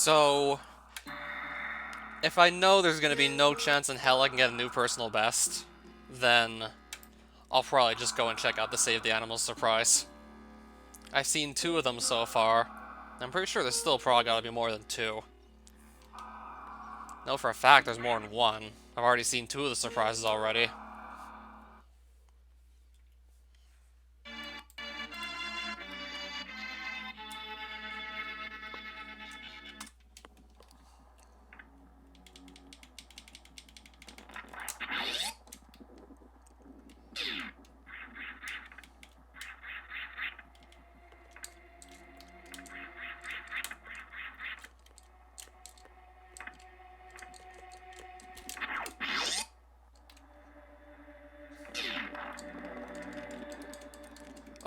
So, if I know there's gonna be no chance in hell I can get a new personal best, then I'll probably just go and check out the Save the Animals surprise. I've seen 2 of them so far. I'm pretty sure there's still probably gotta be more than 2. No, for a fact there's more than 1. I've already seen 2 of the surprises already.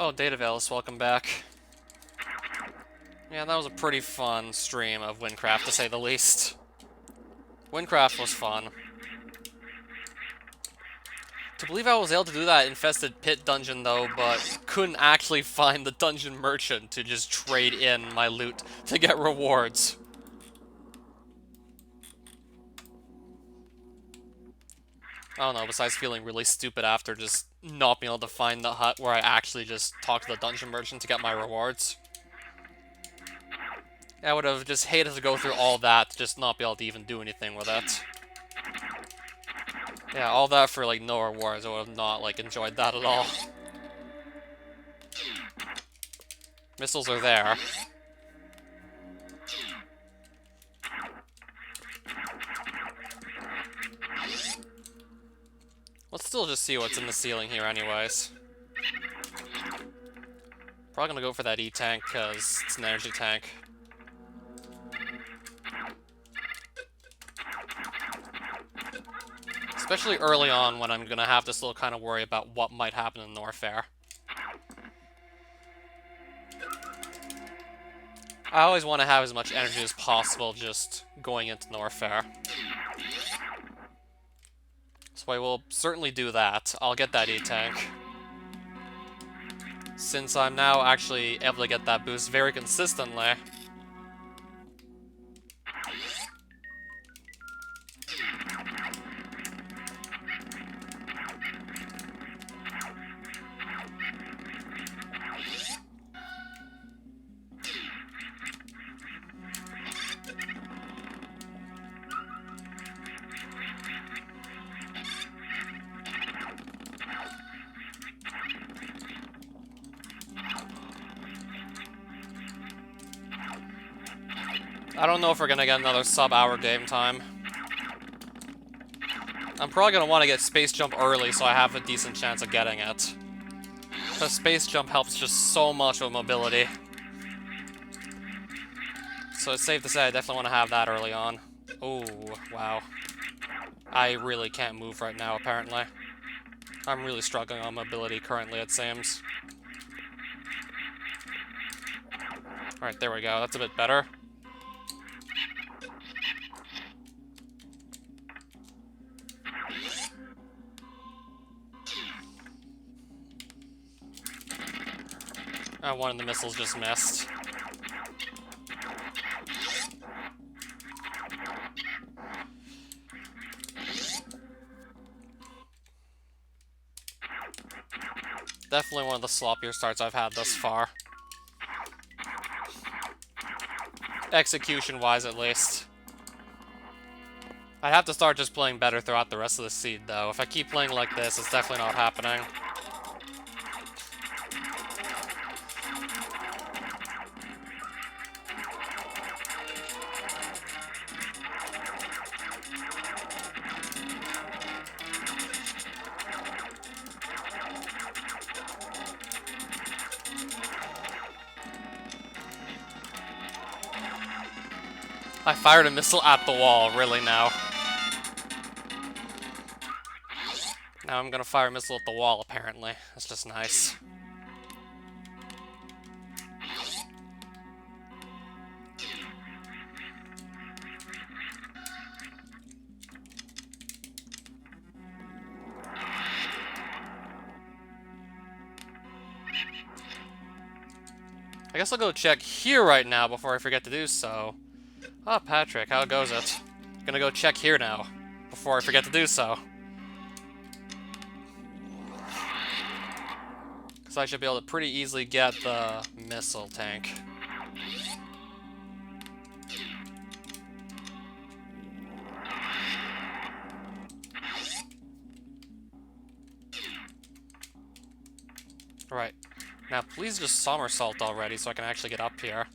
Oh, Datavales, welcome back. Yeah, that was a pretty fun stream of Windcraft, to say the least. Windcraft was fun. To believe I was able to do that infested pit dungeon, though, but couldn't actually find the dungeon merchant to just trade in my loot to get rewards. I don't know, besides feeling really stupid after just not being able to find the hut where I actually just talked to the dungeon merchant to get my rewards. I would have just hated to go through all that to just not be able to even do anything with it. Yeah, all that for, like, no rewards. I would have not, like, enjoyed that at all. Missiles are there. Let's still just see what's in the ceiling here anyways. Probably gonna go for that E-tank, because it's an energy tank. Especially early on when I'm gonna have to still kind of worry about what might happen in Norfair. I always want to have as much energy as possible just going into Norfair. So I will certainly do that. I'll get that E-tank. Since I'm now actually able to get that boost very consistently. I don't know if we're gonna get another sub-hour game time. I'm probably gonna want to get Space Jump early so I have a decent chance of getting it. Because Space Jump helps just so much with mobility. So it's safe to say I definitely want to have that early on. Oh, wow. I really can't move right now, apparently. I'm really struggling on mobility currently, it seems. Alright, there we go. That's a bit better. One of the missiles just missed. Definitely one of the sloppier starts I've had thus far. Execution-wise, at least. I have to start just playing better throughout the rest of the seed, though. If I keep playing like this, it's definitely not happening. I fired a missile at the wall, really now. Now I'm gonna fire a missile at the wall, apparently. That's just nice. I guess I'll go check here right now before I forget to do so. Ah, Patrick, how goes it? Gonna go check here now, before I forget to do so. Because I should be able to pretty easily get the missile tank. Right. Now, please just somersault already so I can actually get up here.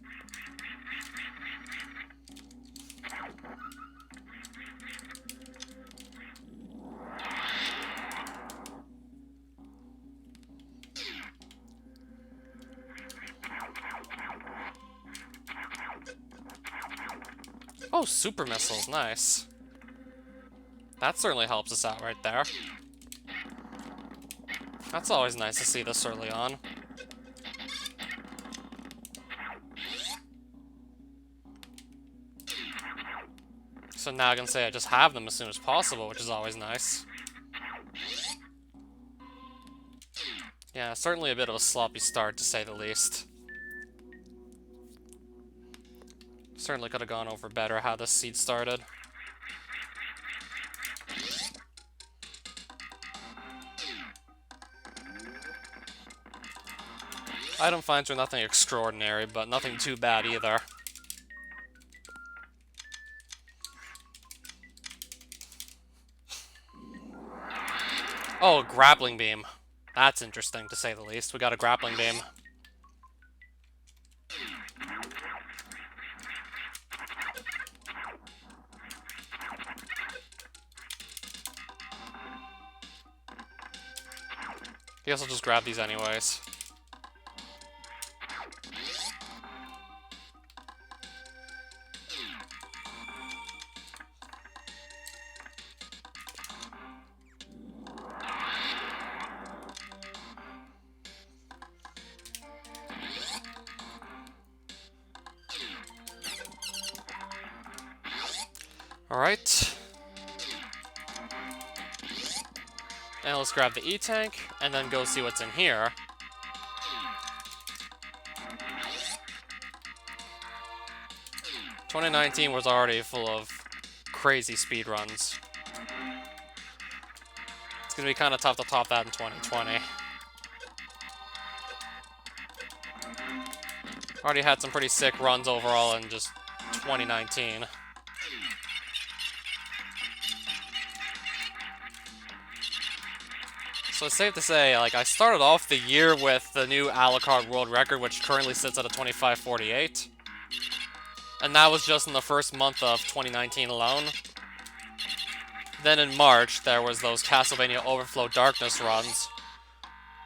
Oh, super missiles, nice. That certainly helps us out right there. That's always nice to see this early on. So now I can say I just have them as soon as possible, which is always nice. Yeah, certainly a bit of a sloppy start, to say the least. Certainly could have gone over better how this seed started. Item finds are nothing extraordinary, but nothing too bad either. Oh, a grappling beam. That's interesting, to say the least. We got a grappling beam. I guess I'll just grab these anyways. Alright. And let's grab the E-Tank, and then go see what's in here. "2019 was already full of crazy speedruns. It's gonna be kind of tough to top that in 2020. Already had some pretty sick runs overall in just 2019. So it's safe to say, like, I started off the year with the new Alucard world record, which currently sits at a 25:48. And that was just in the first month of 2019 alone. Then in March, there was those Castlevania Overflow Darkness runs,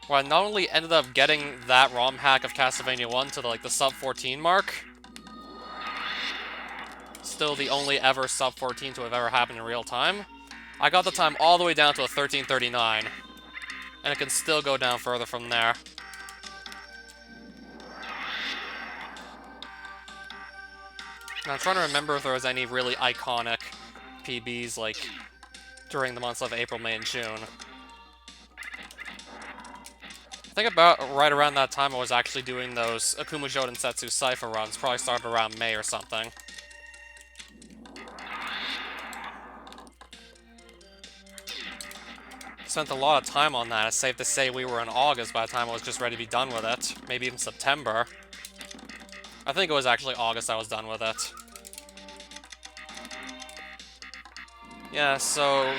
where I not only ended up getting that ROM hack of Castlevania 1 to the sub 14 mark, still the only ever sub 14 to have ever happened in real time, I got the time all the way down to a 1339. And it can still go down further from there. And I'm trying to remember if there was any really iconic PBs, like, during the months of April, May, and June. I think about right around that time I was actually doing those Akuma Jodensetsu Cypher runs. Probably started around May or something. Spent a lot of time on that. It's safe to say we were in August by the time I was just ready to be done with it. Maybe even September. I think it was actually August I was done with it. Yeah, so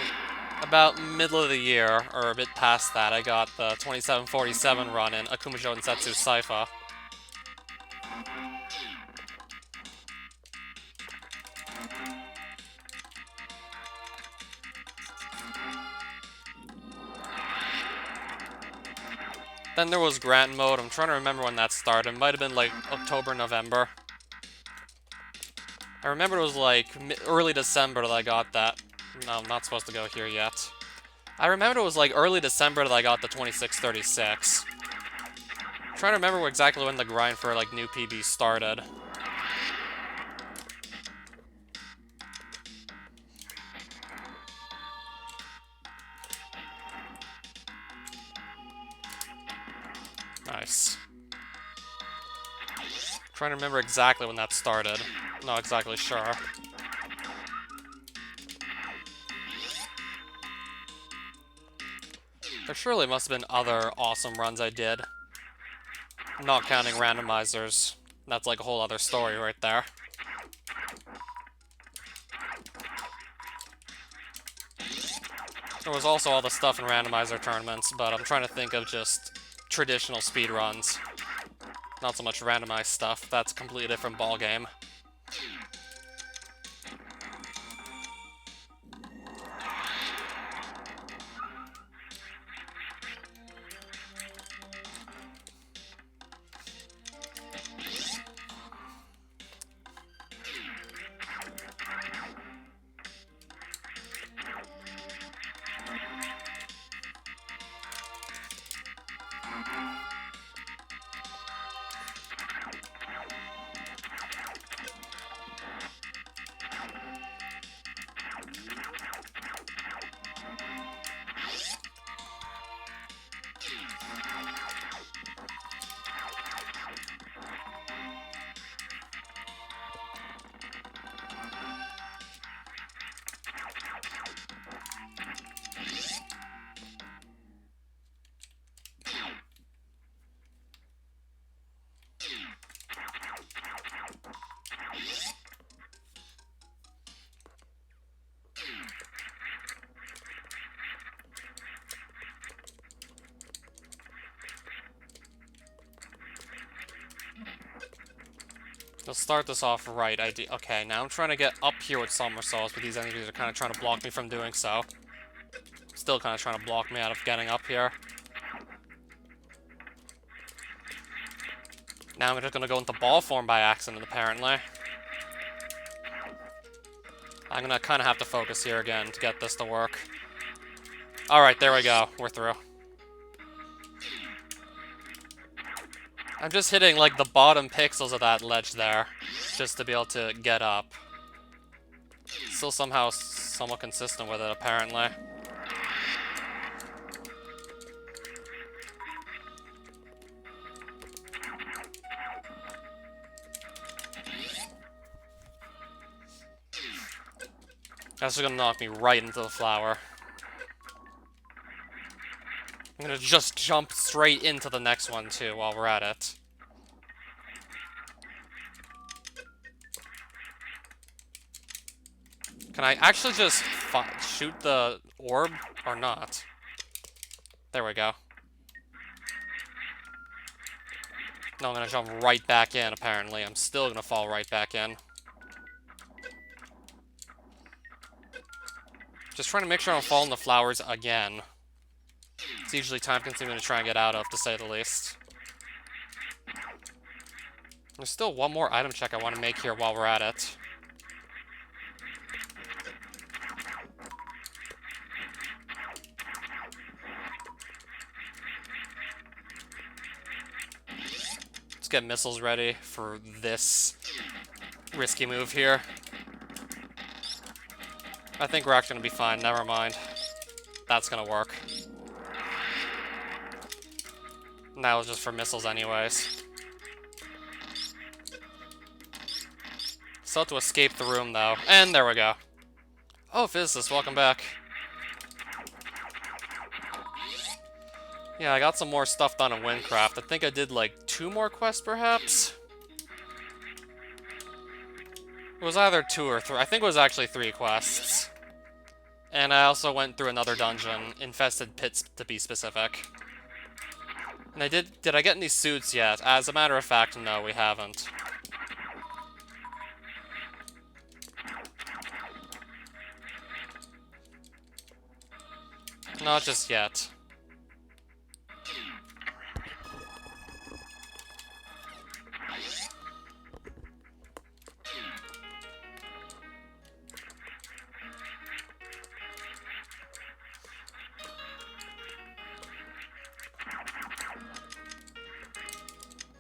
about middle of the year, or a bit past that, I got the 2747 run in Akuma Jodensetsu Cypher. Then there was Grant Mode. I'm trying to remember when that started. It might have been like October, November. I remember it was like early December that I got that. No, I'm not supposed to go here yet. I remember it was like early December that I got the 2636. I'm trying to remember exactly when the grind for like new PB started. Nice. Trying to remember exactly when that started. Not exactly sure. There surely must have been other awesome runs I did. Not counting randomizers. That's like a whole other story right there. There was also all the stuff in randomizer tournaments, but I'm trying to think of just traditional speedruns. Not so much randomized stuff. That's a completely different ballgame. Let's start this off right. Okay, now I'm trying to get up here with somersaults, but these enemies are kind of trying to block me from doing so. Still kind of trying to block me out of getting up here. Now I'm just going to go into ball form by accident, apparently. I'm going to kind of have to focus here again to get this to work. Alright, there we go. We're through. I'm just hitting, like, the bottom pixels of that ledge there, just to be able to get up. Still somehow somewhat consistent with it, apparently. That's just gonna knock me right into the flower. I'm gonna just jump straight into the next one, too, while we're at it. Can I actually just shoot the orb, or not? There we go. No, I'm gonna jump right back in, apparently. I'm still gonna fall right back in. Just trying to make sure I don't fall in the flowers again. It's usually time-consuming to try and get out of, to say the least. There's still one more item check I want to make here while we're at it. Let's get missiles ready for this risky move here. I think we're actually going to be fine. Never mind. That's going to work. And that was just for missiles anyways. Still have to escape the room, though. And there we go. Oh, physicist, welcome back. Yeah, I got some more stuff done in Windcraft. I think I did, like, 2 more quests, perhaps? It was either 2 or 3. I think it was actually 3 quests. And I also went through another dungeon, Infested Pits to be specific. And did I get any suits yet? As a matter of fact, no, we haven't. Not just yet.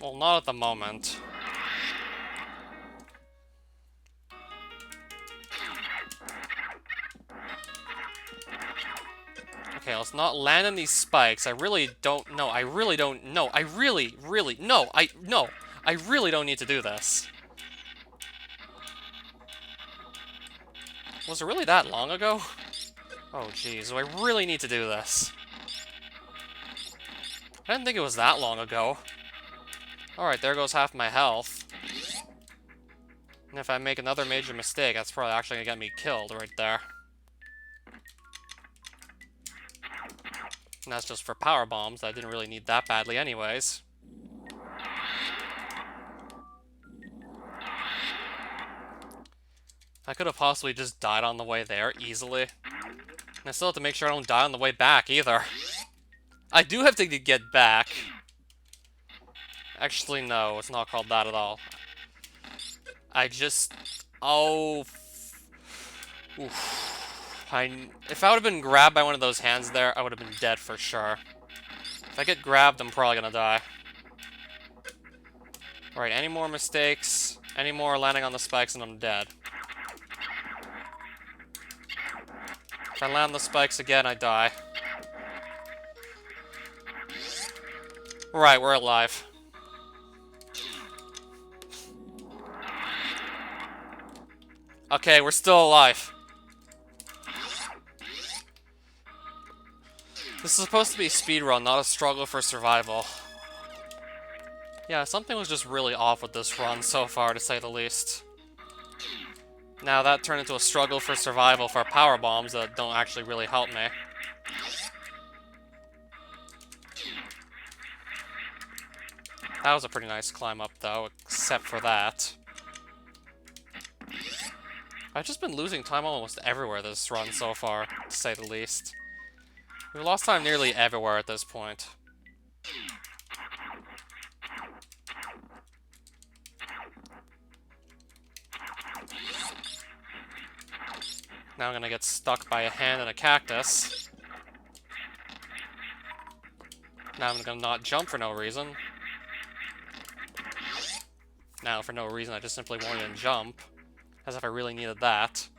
Well, not at the moment. Okay, let's not land on these spikes. I really don't know. I really don't know. I really don't need to do this. Was it really that long ago? Oh, jeez. Do I really need to do this? I didn't think it was that long ago. Alright, there goes half my health. And if I make another major mistake, that's probably actually gonna get me killed right there. And that's just for power bombs. I didn't really need that badly anyways. I could have possibly just died on the way there, easily. And I still have to make sure I don't die on the way back, either. I do have to get back. Actually, no, it's not called that at all. I just... Oh... Oof. If I would have been grabbed by one of those hands there, I would have been dead for sure. If I get grabbed, I'm probably gonna die. Alright, any more mistakes, any more landing on the spikes, and I'm dead. If I land the spikes again, I die. Right, we're alive. Okay, we're still alive. This is supposed to be a speedrun, not a struggle for survival. Yeah, something was just really off with this run so far, to say the least. Now that turned into a struggle for survival for power bombs that don't actually really help me. That was a pretty nice climb up, though, except for that. I've just been losing time almost everywhere this run so far, to say the least. We've lost time nearly everywhere at this point. Now I'm gonna get stuck by a hand and a cactus. Now I'm gonna not jump for no reason. Now, for no reason, I just simply won't even jump. As if I really needed that.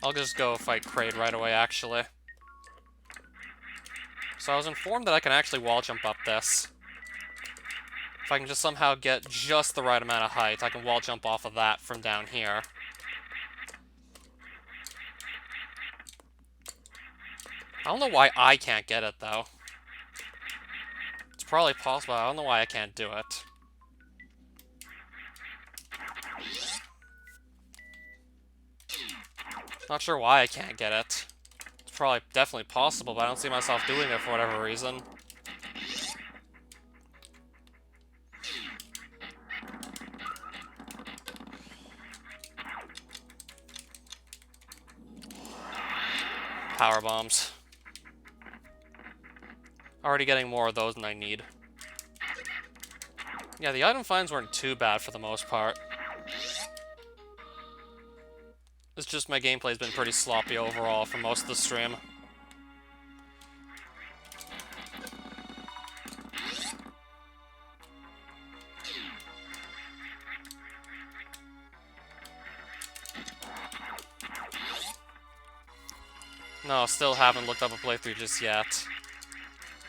I'll just go fight Kraid right away, actually. So I was informed that I can actually wall jump up this. If I can just somehow get just the right amount of height, I can wall jump off of that from down here. I don't know why I can't get it, though. It's probably possible, I don't know why I can't do it. Not sure why I can't get it. It's probably definitely possible, but I don't see myself doing it for whatever reason. Power bombs. Already getting more of those than I need. Yeah, the item finds weren't too bad for the most part. It's just my gameplay's been pretty sloppy overall for most of the stream. No, still haven't looked up a playthrough just yet.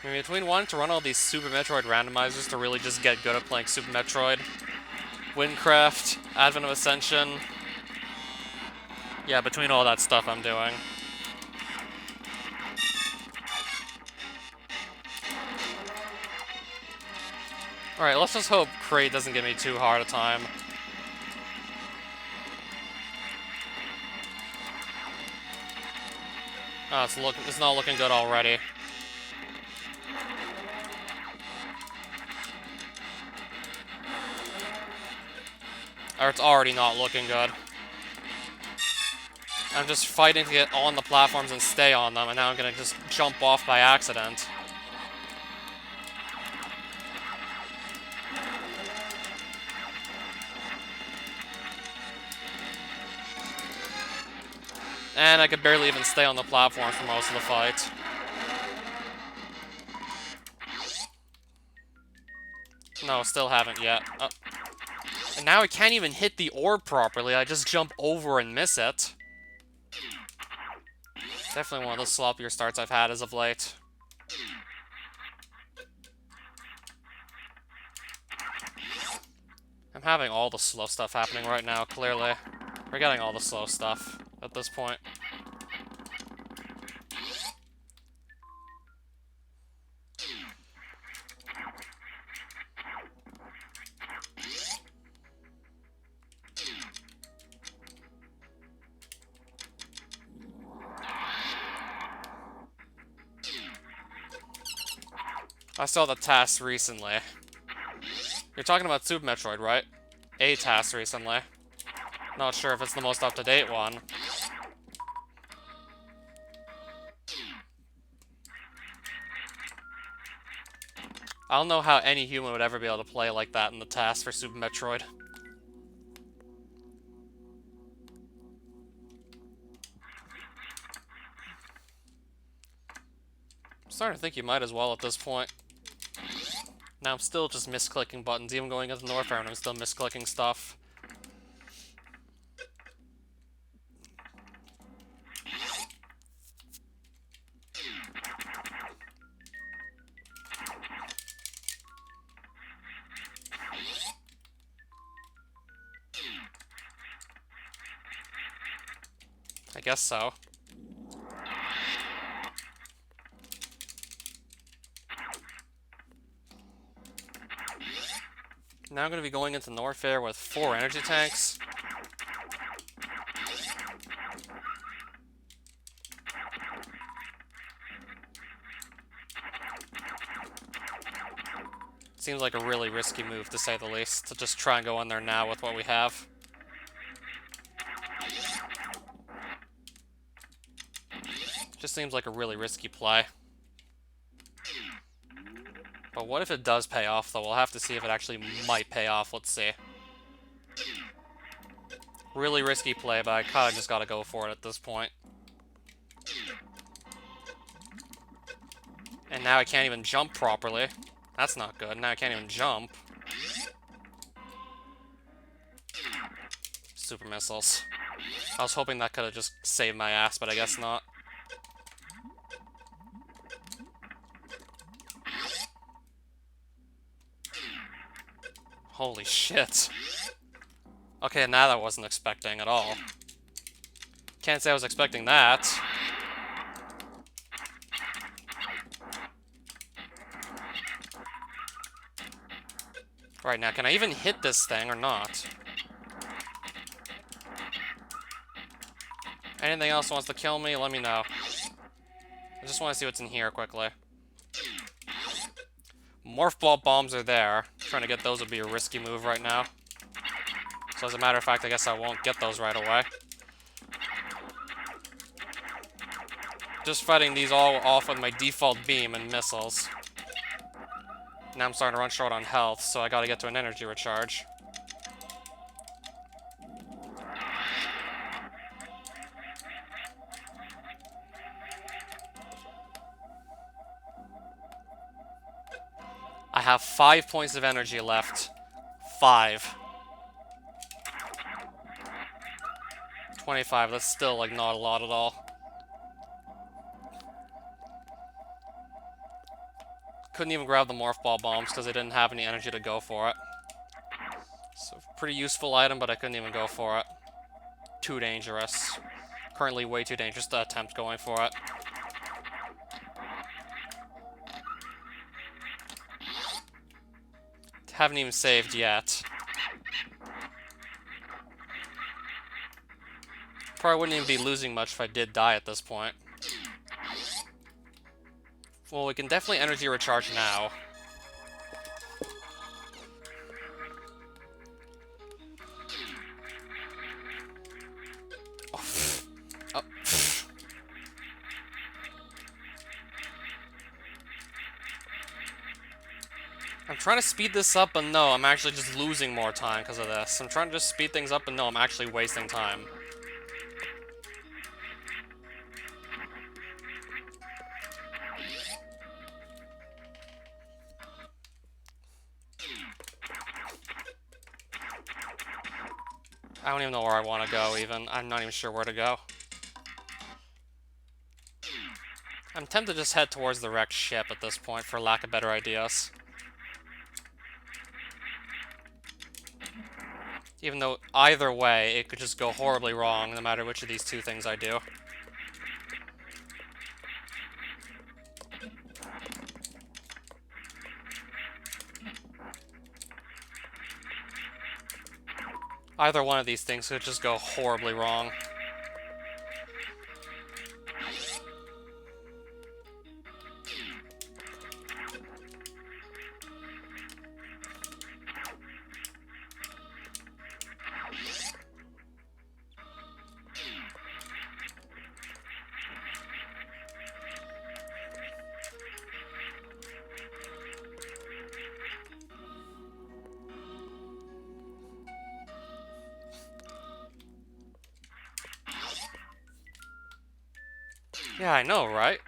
I mean, between wanting to run all these Super Metroid randomizers to really just get good at playing Super Metroid, Windcraft, Advent of Ascension... Yeah, between all that stuff I'm doing. Alright, let's just hope Kraid doesn't give me too hard a time. Oh, it's not looking good already. Or it's already not looking good. I'm just fighting to get on the platforms and stay on them, and now I'm gonna just jump off by accident. And I could barely even stay on the platform for most of the fight. No, still haven't yet. And now I can't even hit the orb properly, I just jump over and miss it. Definitely one of the sloppier starts I've had as of late. I'm having all the slow stuff happening right now, clearly. We're getting all the slow stuff at this point. I saw the task recently. You're talking about Super Metroid, right? A task recently. Not sure if it's the most up-to-date one. I don't know how any human would ever be able to play like that in the task for Super Metroid. I'm starting to think you might as well at this point. Now I'm still just misclicking buttons, even going into Norfair and I'm still misclicking stuff. I guess so. Now I'm going to be going into Norfair with 4 energy tanks. Seems like a really risky move, to say the least, to just try and go in there now with what we have. Just seems like a really risky play. But what if it does pay off, though? We'll have to see if it actually might pay off. Let's see. Really risky play, but I kind of just gotta go for it at this point. And now I can't even jump properly. That's not good. Now I can't even jump. Super missiles. I was hoping that could have just saved my ass, but I guess not. Holy shit. Okay, now that I wasn't expecting at all. Can't say I was expecting that. Right, now can I even hit this thing or not? Anything else wants to kill me, let me know. I just want to see what's in here quickly. Morph ball bombs are there. Trying to get those would be a risky move right now. So as a matter of fact, I guess I won't get those right away. Just fighting these all off with my default beam and missiles. Now I'm starting to run short on health, so I gotta get to an energy recharge. I have 5 points of energy left. 5. 25, that's still, like, not a lot at all. Couldn't even grab the morph ball bombs because I didn't have any energy to go for it. So, pretty useful item, but I couldn't even go for it. Too dangerous. Currently way too dangerous to attempt going for it. Haven't even saved yet. Probably wouldn't even be losing much if I did die at this point. Well, we can definitely energy recharge now. Oh. I'm trying to speed this up, but no, I'm actually just losing more time because of this. I'm trying to just speed things up, but no, I'm actually wasting time. I don't even know where I want to go, even. I'm not even sure where to go. I'm tempted to just head towards the wrecked ship at this point, for lack of better ideas. Even though either way, it could just go horribly wrong, no matter which of these two things I do. Either one of these things could just go horribly wrong. Yeah, I know, right?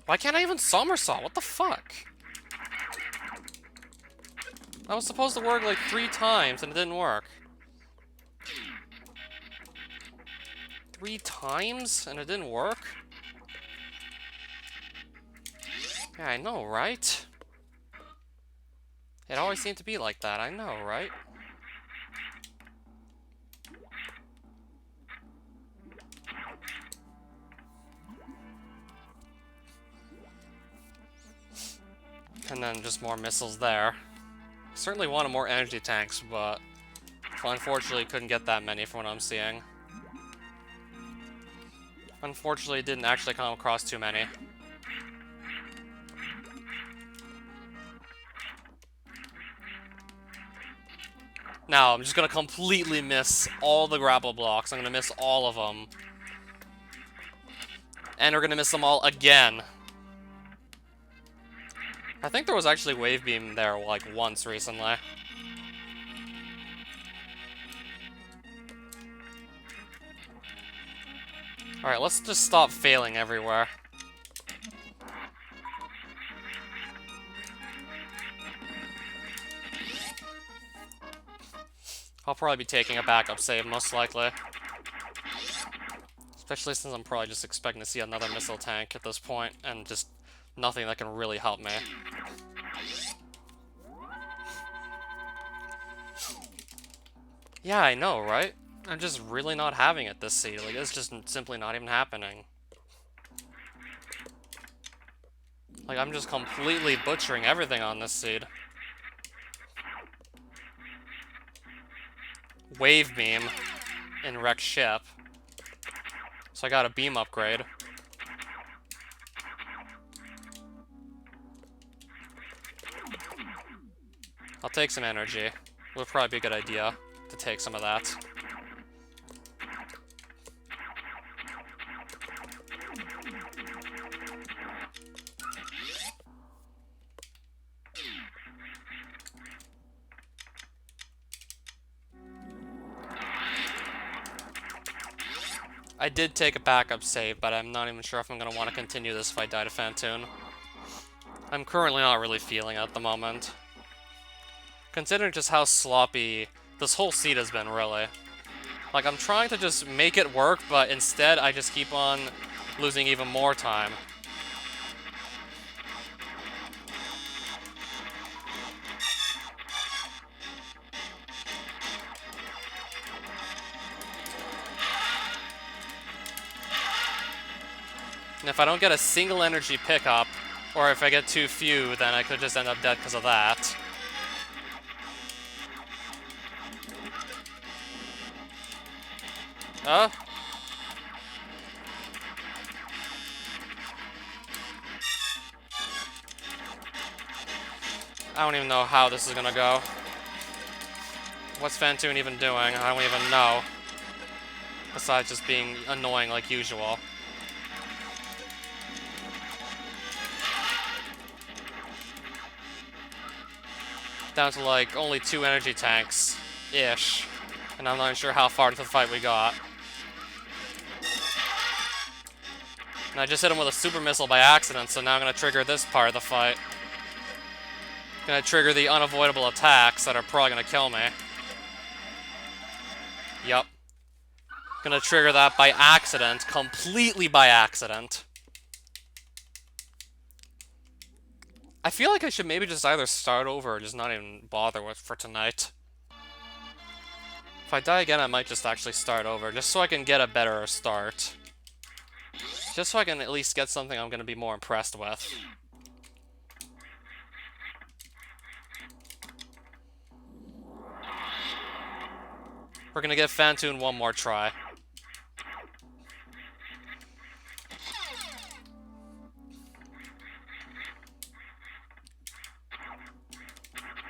Why can't I even somersault? What the fuck? I was supposed to work like 3 times and it didn't work. 3 times and it didn't work? Yeah, I know, right? It always seemed to be like that, I know, right? And then just more missiles there. Certainly wanted more energy tanks, but unfortunately couldn't get that many from what I'm seeing. Unfortunately, didn't actually come across too many. Now, I'm just gonna completely miss all the grapple blocks. I'm gonna miss all of them. And we're gonna miss them all again. I think there was actually Wave Beam there, like, once recently. Alright, let's just stop failing everywhere. I'll probably be taking a backup save, most likely. Especially since I'm probably just expecting to see another missile tank at this point, and just nothing that can really help me. Yeah, I know, right? I'm just really not having it this seed. Like, it's just simply not even happening. Like, I'm just completely butchering everything on this seed. Wave Beam in Wrecked Ship. So I got a beam upgrade. I'll take some energy. It would probably be a good idea to take some of that. I did take a backup save, but I'm not even sure if I'm going to want to continue this if I die to Phantoon. I'm currently not really feeling it at the moment. Considering just how sloppy this whole seed has been, really. Like, I'm trying to just make it work, but instead I just keep on losing even more time. And if I don't get a single energy pickup, or if I get too few, then I could just end up dead because of that. I don't even know how this is gonna go. What's Phantoon even doing? I don't even know. Besides just being annoying like usual. Down to like only 2 energy tanks-ish. And I'm not even sure how far into the fight we got. And I just hit him with a super missile by accident, so now I'm gonna trigger this part of the fight. Gonna trigger the unavoidable attacks that are probably gonna kill me. Yup. Gonna trigger that by accident, completely by accident. I feel like I should maybe just either start over or just not even bother with for tonight. If I die again, I might just actually start over, just so I can get a better start. Just so I can at least get something I'm going to be more impressed with. We're going to give Fantoon one more try.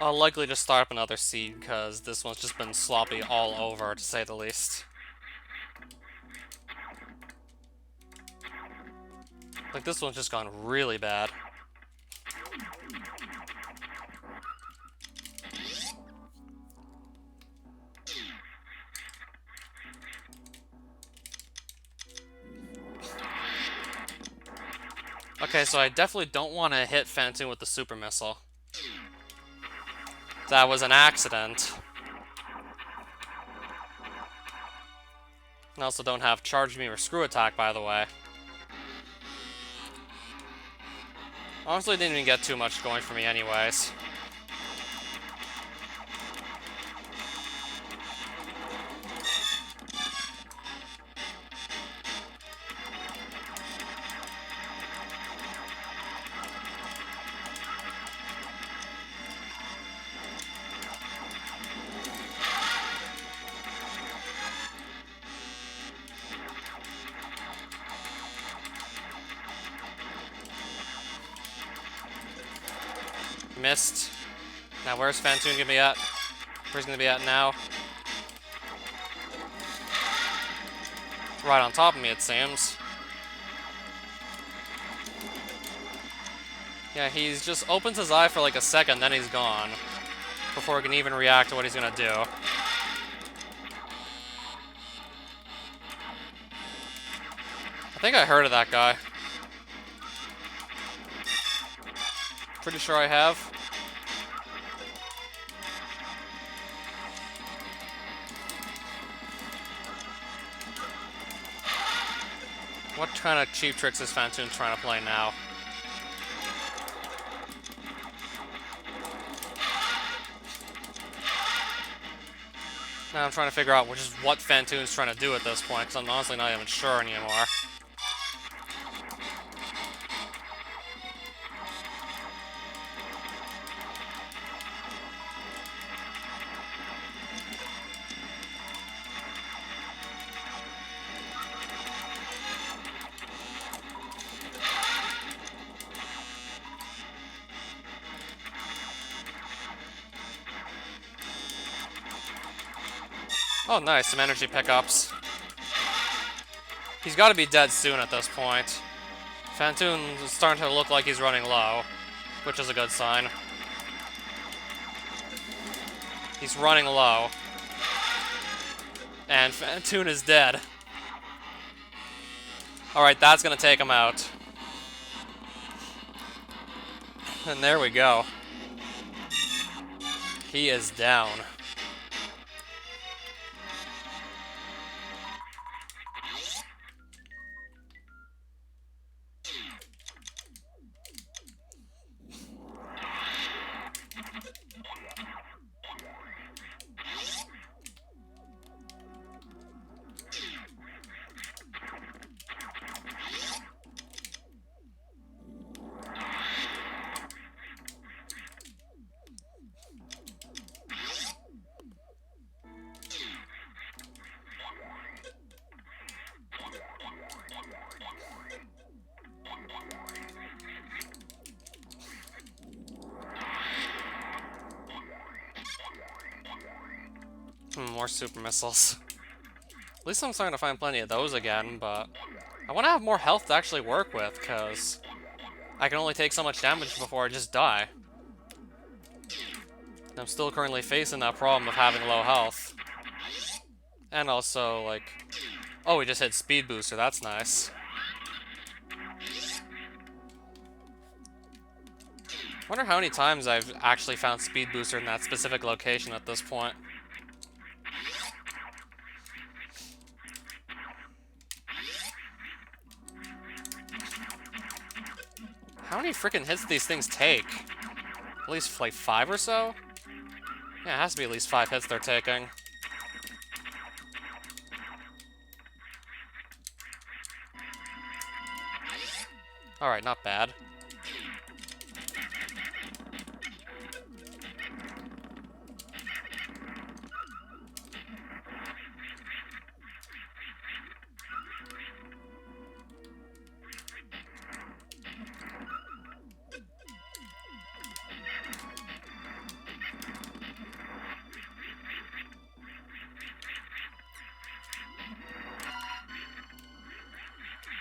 I'll likely just start up another seed, because this one's just been sloppy all over, to say the least. Like, this one's just gone really bad. Okay, so I definitely don't want to hit Fantoon with the super missile. That was an accident. I also don't have Charge Me or Screw Attack, by the way. Honestly, didn't even get too much going for me anyways. Missed. Now where's Fantoon gonna be at? Where's he gonna be at now? Right on top of me, it seems. Yeah, he's just opens his eye for like a second, then he's gone. Before he can even react to what he's gonna do. I think I heard of that guy. Pretty sure I have. What kind of cheap tricks is Fantoon trying to play now? Now I'm trying to figure out what Fantoon's trying to do at this point, because I'm honestly not even sure anymore. Oh, nice, some energy pickups. He's got to be dead soon at this point. Fantoon is starting to look like he's running low, which is a good sign. He's running low. And Fantoon is dead. Alright, that's gonna take him out. And there we go. He is down. More super missiles. At least I'm starting to find plenty of those again, but I want to have more health to actually work with, because I can only take so much damage before I just die. I'm still currently facing that problem of having low health. And also, like... Oh, we just hit Speed Booster, that's nice. Wonder how many times I've actually found Speed Booster in that specific location at this point. How many freaking hits do these things take? At least, like, 5 or so? Yeah, it has to be at least 5 hits they're taking. Alright, not bad.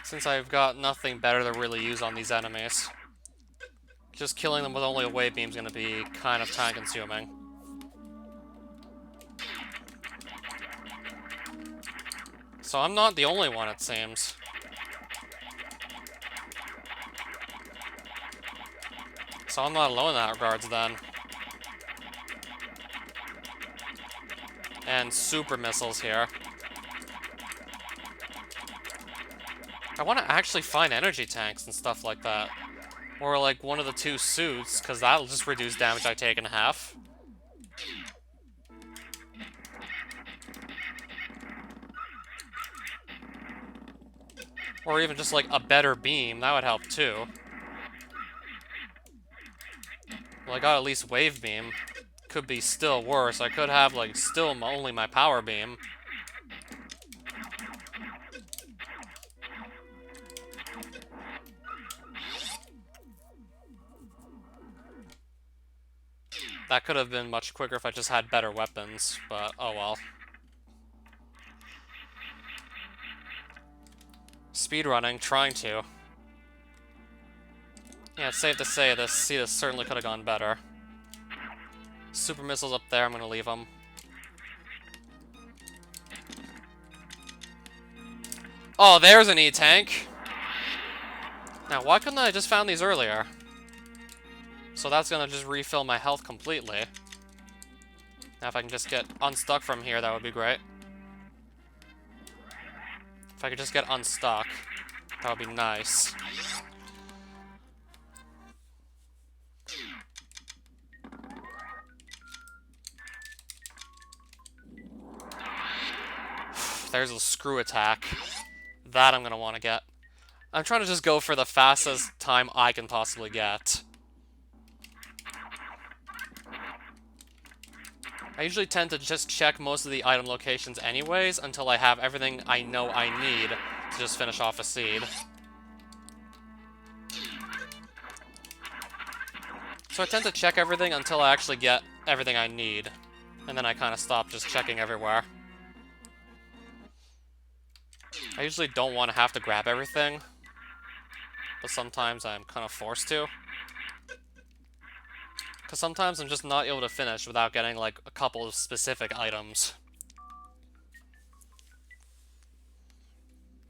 Since I've got nothing better to really use on these enemies, just killing them with only a wave beam is going to be kind of time-consuming. So I'm not the only one, it seems. So I'm not alone in that regards, then. And super missiles here. I want to actually find energy tanks and stuff like that. Or like one of the 2 suits, because that'll just reduce damage I take in half. Or even just like a better beam, that would help too. Well, I got at least wave beam. Could be still worse. I could have like still only my power beam. That could have been much quicker if I just had better weapons, but oh well. Speedrunning, trying to. Yeah, it's safe to say this certainly could have gone better. Super missiles up there, I'm gonna leave them. Oh, there's an E-tank! Now, why couldn't I just found these earlier? So that's gonna just refill my health completely. Now if I can just get unstuck from here, that would be great. If I could just get unstuck, that would be nice. There's a screw attack. That I'm gonna want to get. I'm trying to just go for the fastest time I can possibly get. I usually tend to just check most of the item locations anyways until I have everything I know I need to just finish off a seed. So I tend to check everything until I actually get everything I need. And then I kind of stop just checking everywhere. I usually don't want to have to grab everything, but sometimes I'm kind of forced to. Because sometimes I'm just not able to finish without getting, like, a couple of specific items.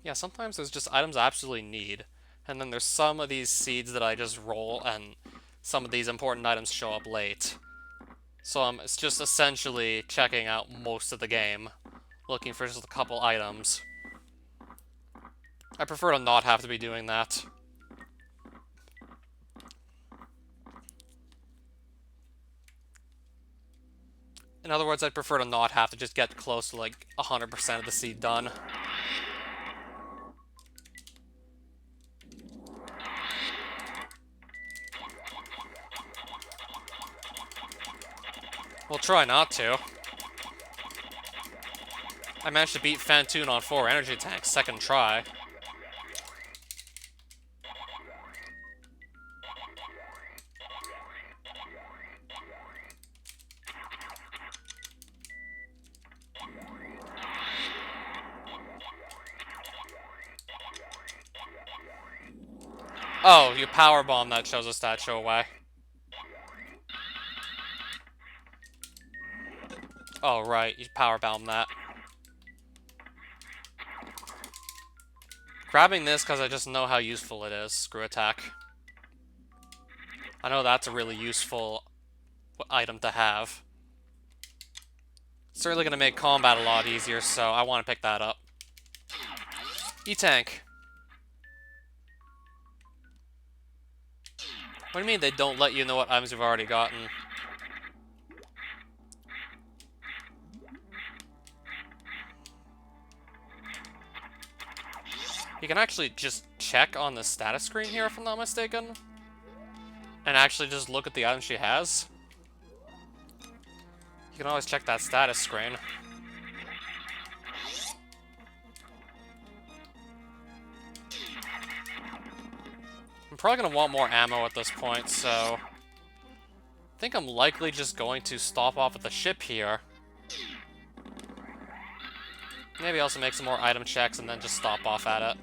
Yeah, sometimes there's just items I absolutely need, and then there's some of these seeds that I just roll, and some of these important items show up late. So it's just essentially checking out most of the game, looking for just a couple items. I prefer to not have to be doing that. In other words, I'd prefer to not have to just get close to like 100% of the seed done. We'll try not to. I managed to beat Fantoon on 4 energy tanks, second try. Oh, you powerbomb that shows a statue away. Oh, right, you powerbomb that. Grabbing this because I just know how useful it is. Screw attack. I know that's a really useful item to have. Certainly going to make combat a lot easier, so I want to pick that up. E-tank. What do you mean they don't let you know what items you've already gotten? You can actually just check on the status screen here, if I'm not mistaken. And actually just look at the items she has. You can always check that status screen. I'm probably going to want more ammo at this point, so... I think I'm likely just going to stop off at the ship here. Maybe also make some more item checks and then just stop off at it.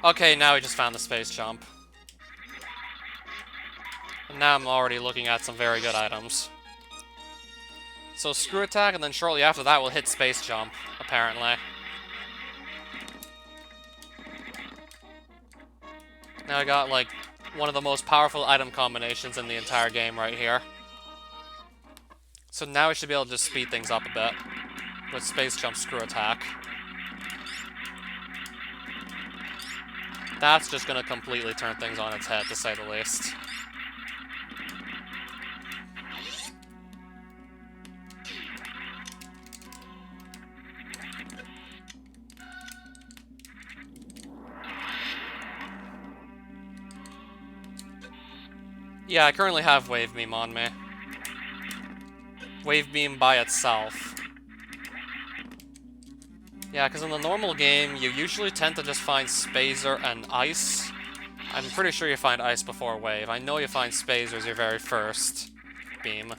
Okay, now we just found the space jump. And now I'm already looking at some very good items. So screw attack, and then shortly after that we'll hit space jump, apparently. Now I got, like, one of the most powerful item combinations in the entire game right here. So now we should be able to just speed things up a bit with space jump, screw attack. That's just gonna completely turn things on its head, to say the least. Yeah, I currently have Wave Beam on me. Wave Beam by itself. Yeah, because in the normal game, you usually tend to just find Spazer and Ice. I'm pretty sure you find Ice before Wave. I know you find Spazer as your very first beam.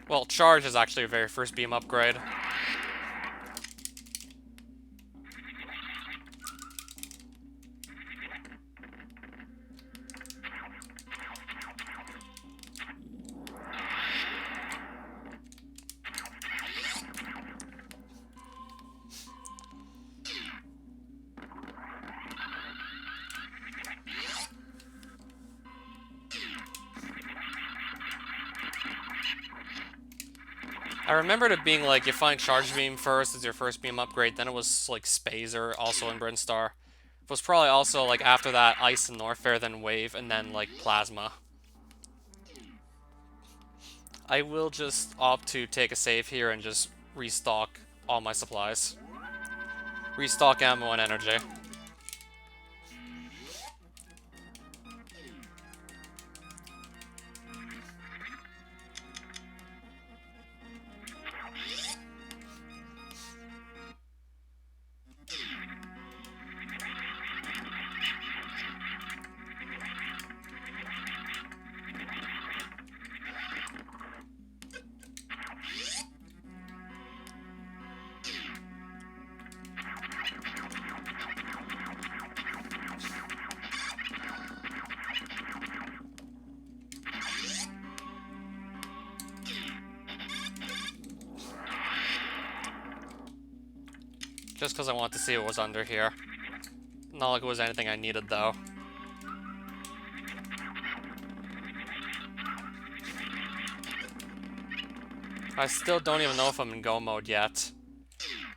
Well, Charge is actually your very first beam upgrade. I remembered it being like, you find Charge Beam first as your first beam upgrade, then it was like Spazer, also in Brinstar. It was probably also like after that Ice and Norfair, then Wave, and then like Plasma. I will just opt to take a save here and just restock all my supplies. Restock ammo and energy. Just because I want to see what was under here. Not like it was anything I needed, though. I still don't even know if I'm in go mode yet.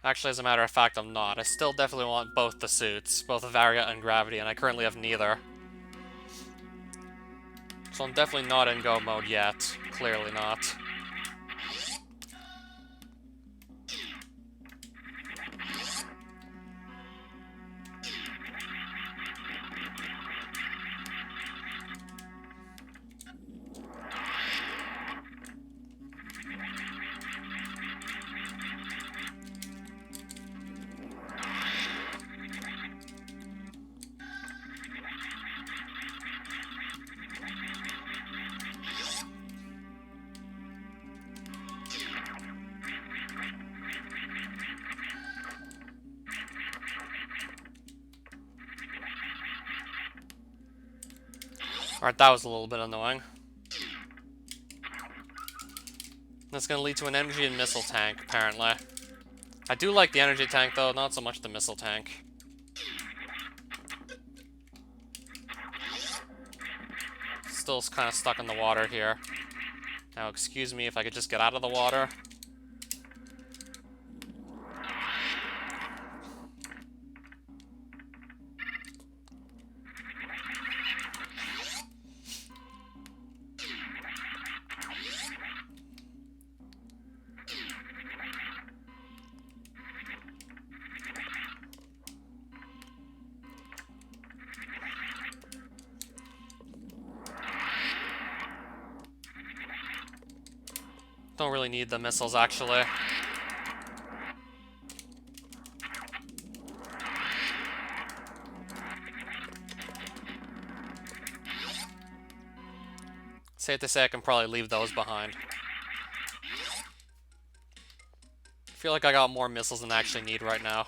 Actually, as a matter of fact, I'm not. I still definitely want both the suits, both Varia and Gravity, and I currently have neither. So I'm definitely not in go mode yet. Clearly not. Alright, that was a little bit annoying. That's gonna lead to an energy and missile tank, apparently. I do like the energy tank, though, not so much the missile tank. Still kind of stuck in the water here. Now, excuse me if I could just get out of the water. Don't really need the missiles, actually. Safe to say I can probably leave those behind. I feel like I got more missiles than I actually need right now.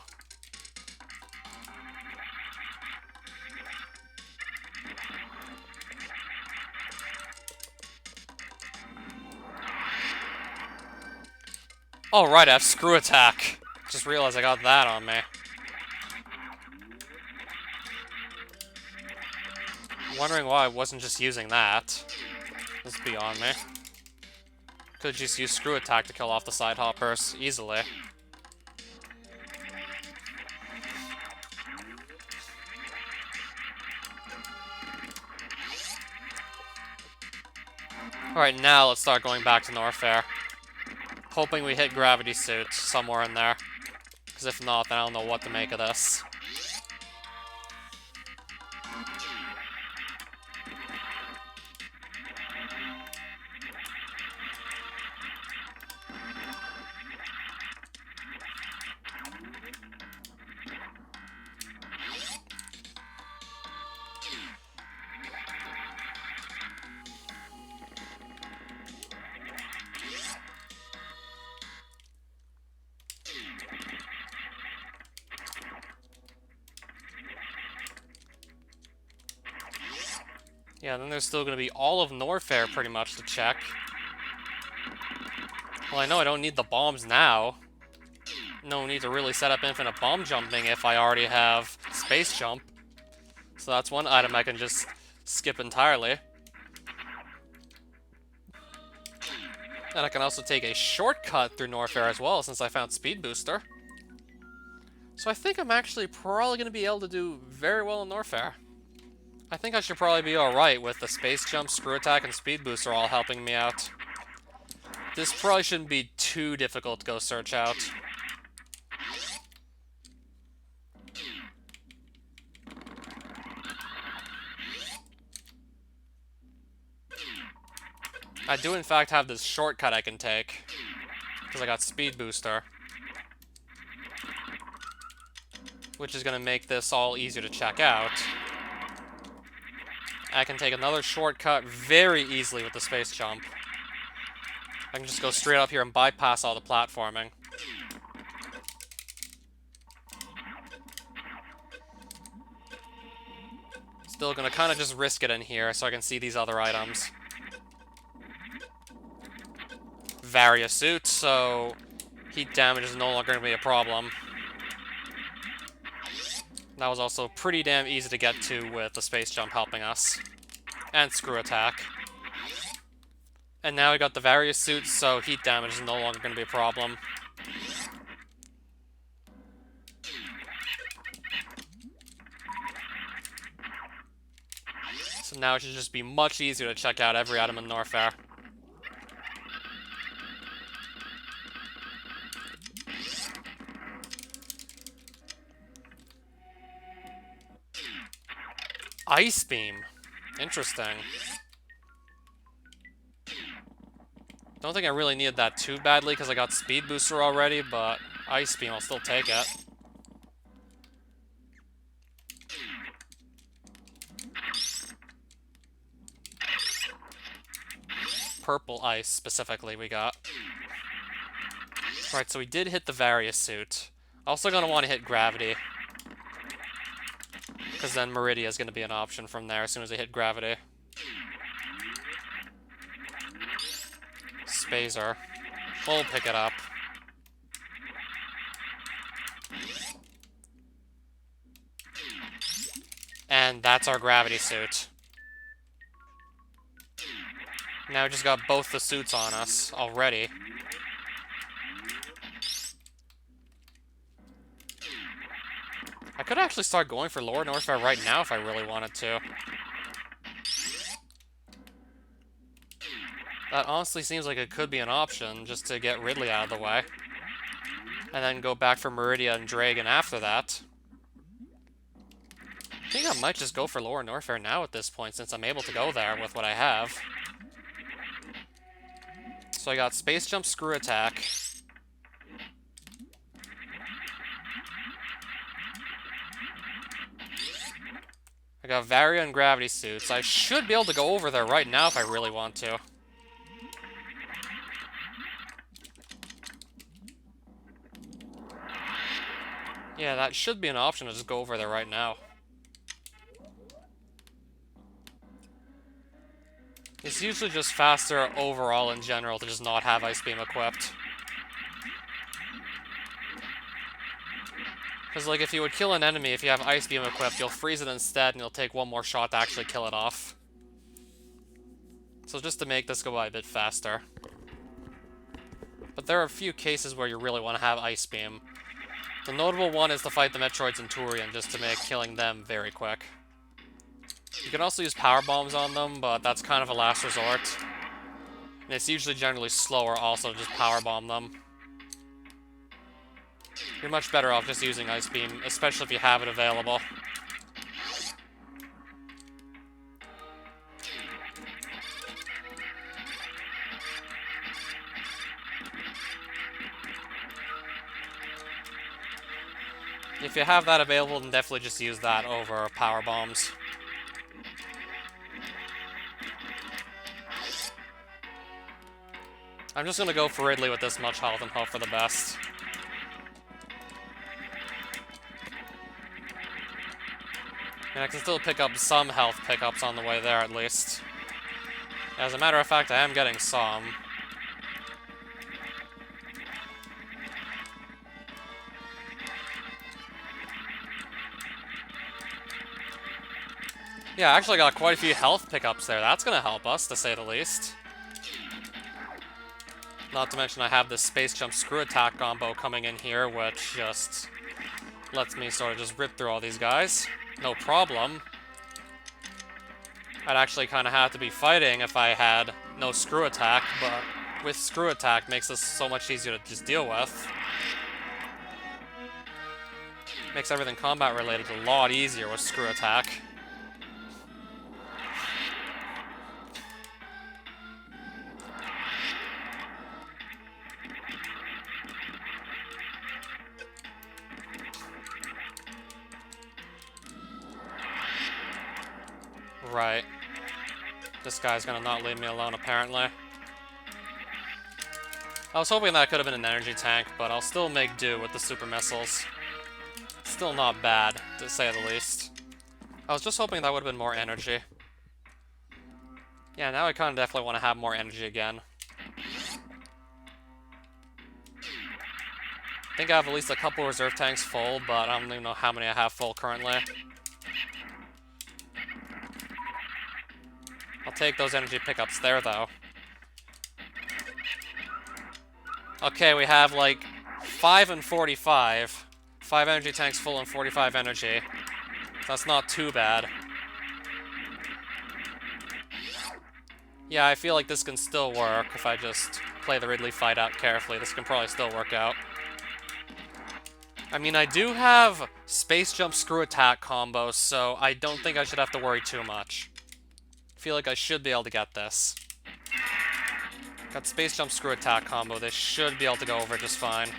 Oh, right, I have screw attack. Just realized I got that on me. Wondering why I wasn't just using that. That's beyond me. Could just use screw attack to kill off the side hoppers easily. Alright, now let's start going back to Norfair. Hoping we hit gravity suit somewhere in there. Because if not, then I don't know what to make of this. Yeah, then there's still going to be all of Norfair pretty much to check. Well, I know I don't need the bombs now. No need to really set up infinite bomb jumping if I already have space jump. So that's one item I can just skip entirely. And I can also take a shortcut through Norfair as well, since I found Speed Booster. So I think I'm actually probably going to be able to do very well in Norfair. I think I should probably be alright with the space jump, screw attack, and speed booster all helping me out. This probably shouldn't be too difficult to go search out. I do in fact have this shortcut I can take, because I got speed booster. Which is going to make this all easier to check out. I can take another shortcut very easily with the space jump. I can just go straight up here and bypass all the platforming. Still gonna kind of just risk it in here so I can see these other items. Various suit, so heat damage is no longer gonna be a problem. That was also pretty damn easy to get to with the space jump helping us. And screw attack. And now we got the various suits, so heat damage is no longer going to be a problem. So now it should just be much easier to check out every item in Norfair. Ice Beam. Interesting. Don't think I really needed that too badly because I got Speed Booster already, but Ice Beam, I'll still take it. Purple Ice, specifically, we got. Right, so we did hit the Various suit. Also gonna want to hit Gravity. Because then Meridia is going to be an option from there as soon as I hit Gravity. Spazer. We'll pick it up. And that's our Gravity suit. Now we just got both the suits on us already. I could actually start going for Lord Norfair right now if I really wanted to. That honestly seems like it could be an option, just to get Ridley out of the way. And then go back for Meridia and Dragon after that. I think I might just go for Lord Norfair now at this point, since I'm able to go there with what I have. So I got Space Jump, Screw Attack. I got Varia and Gravity Suits. I should be able to go over there right now if I really want to. Yeah, that should be an option to just go over there right now. It's usually just faster overall in general to just not have Ice Beam equipped. Because, like, if you would kill an enemy, if you have Ice Beam equipped, you'll freeze it instead, and you'll take one more shot to actually kill it off. So just to make this go by a bit faster. But there are a few cases where you really want to have Ice Beam. The notable one is to fight the Metroids and Turian, just to make killing them very quick. You can also use power bombs on them, but that's kind of a last resort. And it's usually generally slower also to just power bomb them. You're much better off just using Ice Beam, especially if you have it available. If you have that available, then definitely just use that over power bombs. I'm just gonna go for Ridley with this much health and hope for the best. And I can still pick up some health pickups on the way there, at least. As a matter of fact, I am getting some. Yeah, I actually got quite a few health pickups there. That's gonna help us, to say the least. Not to mention I have this Space Jump Screw Attack combo coming in here, which just lets me sort of just rip through all these guys. No problem. I'd actually kind of have to be fighting if I had no Screw Attack, but with Screw Attack makes this so much easier to just deal with. Makes everything combat related a lot easier with Screw Attack. Right. This guy's gonna not leave me alone, apparently. I was hoping that could have been an energy tank, but I'll still make do with the super missiles. Still not bad, to say the least. I was just hoping that would have been more energy. Yeah, now I kind of definitely want to have more energy again. I think I have at least a couple reserve tanks full, but I don't even know how many I have full currently. I'll take those energy pickups there, though. Okay, we have, like, 5 and 45. 5 energy tanks full and 45 energy. That's not too bad. Yeah, I feel like this can still work if I just play the Ridley fight out carefully. This can probably still work out. I mean, I do have Space Jump Screw Attack combos, so I don't think I should have to worry too much. I feel like I should be able to get this. Got Space Jump Screw Attack combo. This should be able to go over just fine.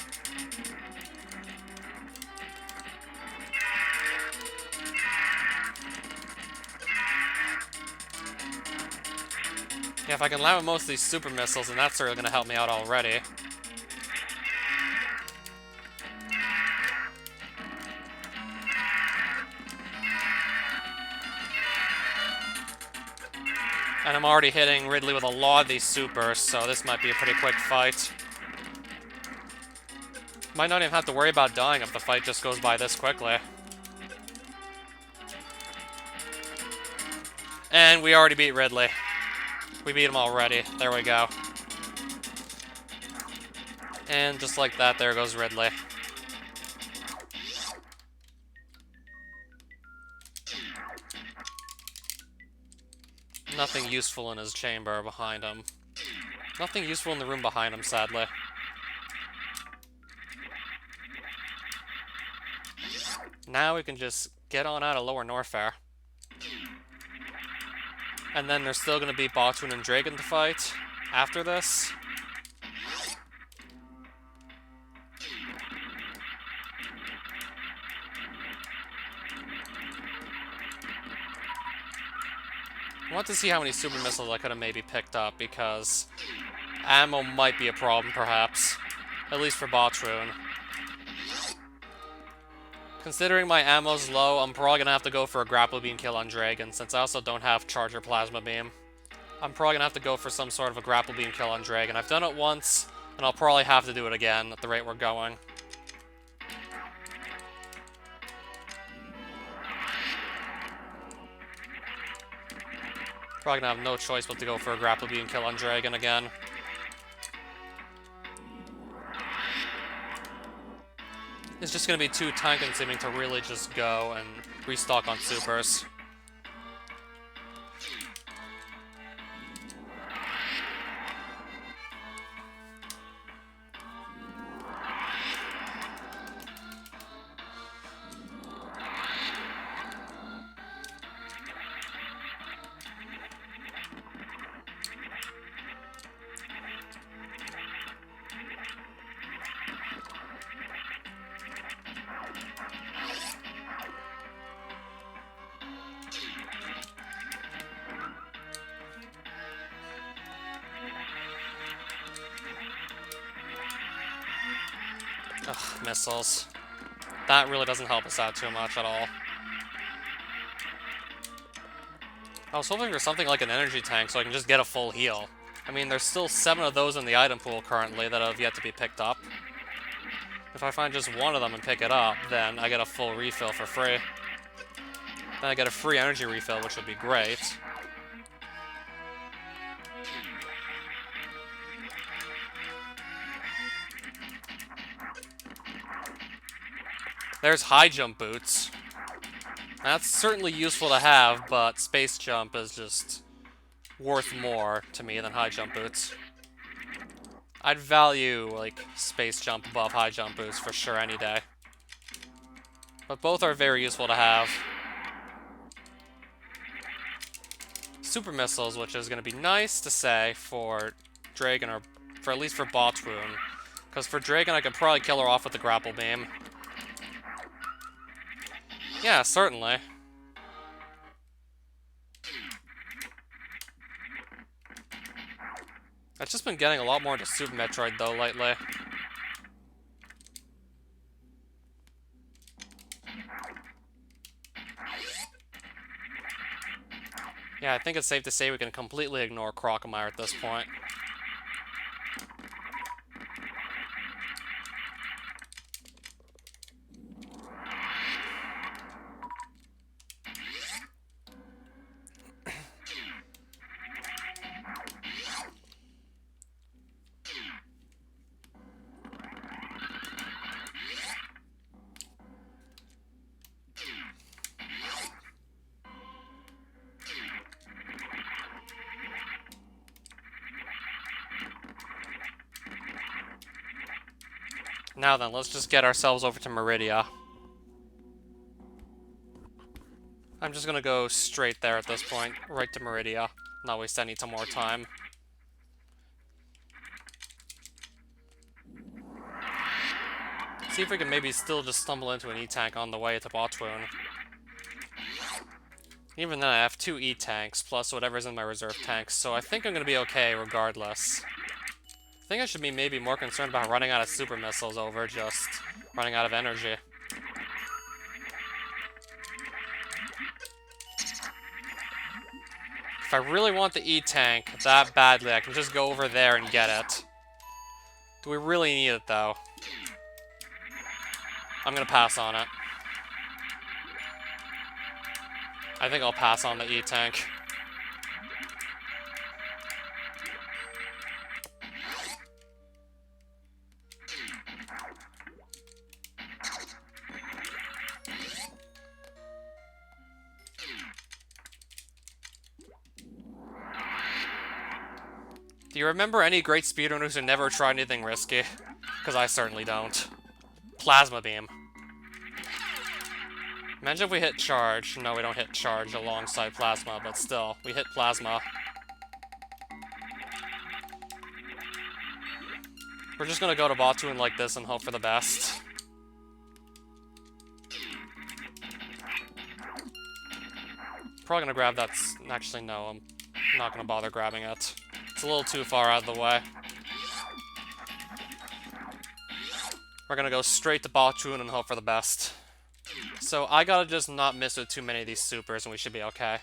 Yeah, if I can land with most of these super missiles, then that's certainly going to help me out already. And I'm already hitting Ridley with a lot of these supers, so this might be a pretty quick fight. Might not even have to worry about dying if the fight just goes by this quickly. And we already beat Ridley. We beat him already. There we go. And just like that, there goes Ridley. Nothing useful in his chamber behind him. Nothing useful in the room behind him, sadly. Now we can just get on out of Lower Norfair. And then there's still going to be Botwoon and Dragon to fight after this. I want to see how many super missiles I could have maybe picked up, because ammo might be a problem, perhaps. At least for Botwoon. Considering my ammo's low, I'm probably going to have to go for a Grapple Beam kill on Dragon, since I also don't have Charger Plasma Beam. I'm probably going to have to go for some sort of a Grapple Beam kill on Dragon. I've done it once, and I'll probably have to do it again at the rate we're going. Probably going to have no choice but to go for a Grapple Beam kill on Dragon again. It's just going to be too time-consuming to really just go and restock on supers. Ugh, missiles. That really doesn't help us out too much at all. I was hoping for something like an energy tank so I can just get a full heal. I mean, there's still 7 of those in the item pool currently that have yet to be picked up. If I find just one of them and pick it up, then I get a full refill for free. Then I get a free energy refill, which would be great. There's high jump boots. That's certainly useful to have, but space jump is just worth more to me than high jump boots. I'd value, like, space jump above high jump boots for sure any day. But both are very useful to have. Super missiles, which is going to be nice to say for Dragon, or for at least for Botwoon. Because for Dragon, I could probably kill her off with the Grapple Beam. Yeah, certainly. I've just been getting a lot more into Super Metroid, though, lately. Yeah, I think it's safe to say we can completely ignore Crocomire at this point. Now then, let's just get ourselves over to Meridia. I'm just gonna go straight there at this point, right to Meridia. Not waste any more time. See if we can maybe still just stumble into an E-Tank on the way to Botwoon. Even then, I have 2 E-Tanks, plus whatever's in my reserve tanks, so I think I'm gonna be okay regardless. I think I should be maybe more concerned about running out of super missiles over just running out of energy. If I really want the E-Tank that badly, I can just go over there and get it. Do we really need it, though? I'm gonna pass on it. I think I'll pass on the E-Tank. Do you remember any great speedrunners who never try anything risky? Because I certainly don't. Plasma beam. Imagine if we hit charge. No, we don't hit charge alongside plasma, but still, we hit plasma. We're just gonna go to Batoon like this and hope for the best. Probably gonna grab that. Actually, no, I'm not gonna bother grabbing it. It's a little too far out of the way. We're gonna go straight to Batoon and hope for the best. So I gotta just not miss with too many of these supers and we should be okay.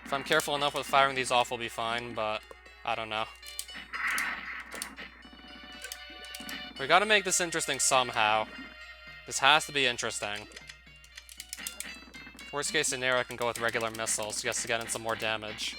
If I'm careful enough with firing these off, we'll be fine, but I don't know. We gotta make this interesting somehow. This has to be interesting. Worst case scenario, I can go with regular missiles just to get in some more damage.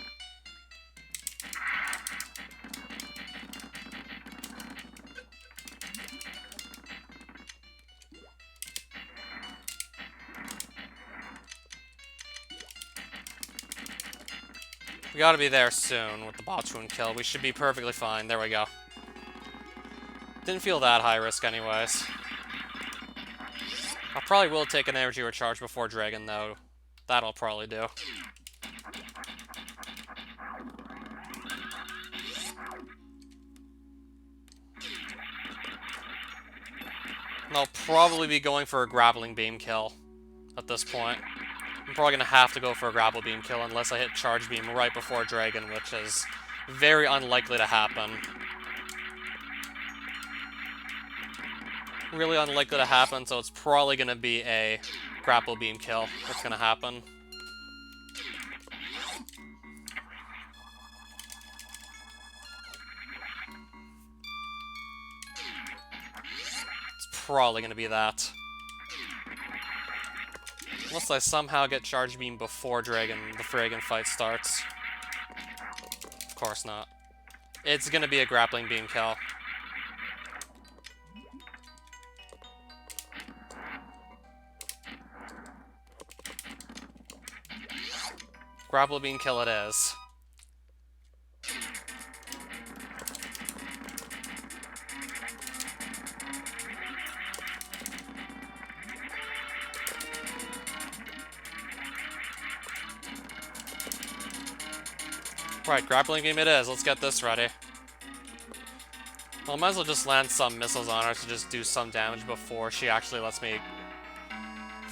We gotta be there soon with the Batoon kill. We should be perfectly fine. There we go. Didn't feel that high risk anyways. I probably will take an energy recharge before Dragon, though. That'll probably do. And I'll probably be going for a grappling beam kill at this point. I'm probably gonna have to go for a grapple beam kill unless I hit charge beam right before Dragon, which is very unlikely to happen. Really unlikely to happen, so it's probably gonna be a grapple beam kill that's gonna happen. It's probably gonna be that. Unless I somehow get charge beam before the Dragon fight starts. Of course not. It's gonna be a grappling beam kill. Grapple beam kill it is. Right, grappling beam it is. Let's get this ready. Well, I might as well just land some missiles on her to just do some damage before she actually lets me...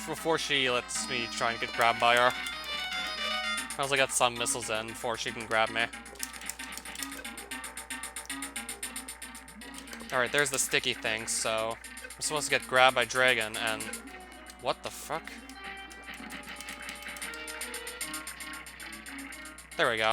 Before she lets me try and get grabbed by her. Might as well get some missiles in before she can grab me. Alright, there's the sticky thing, so... I'm supposed to get grabbed by Dragon, and... What the fuck? There we go.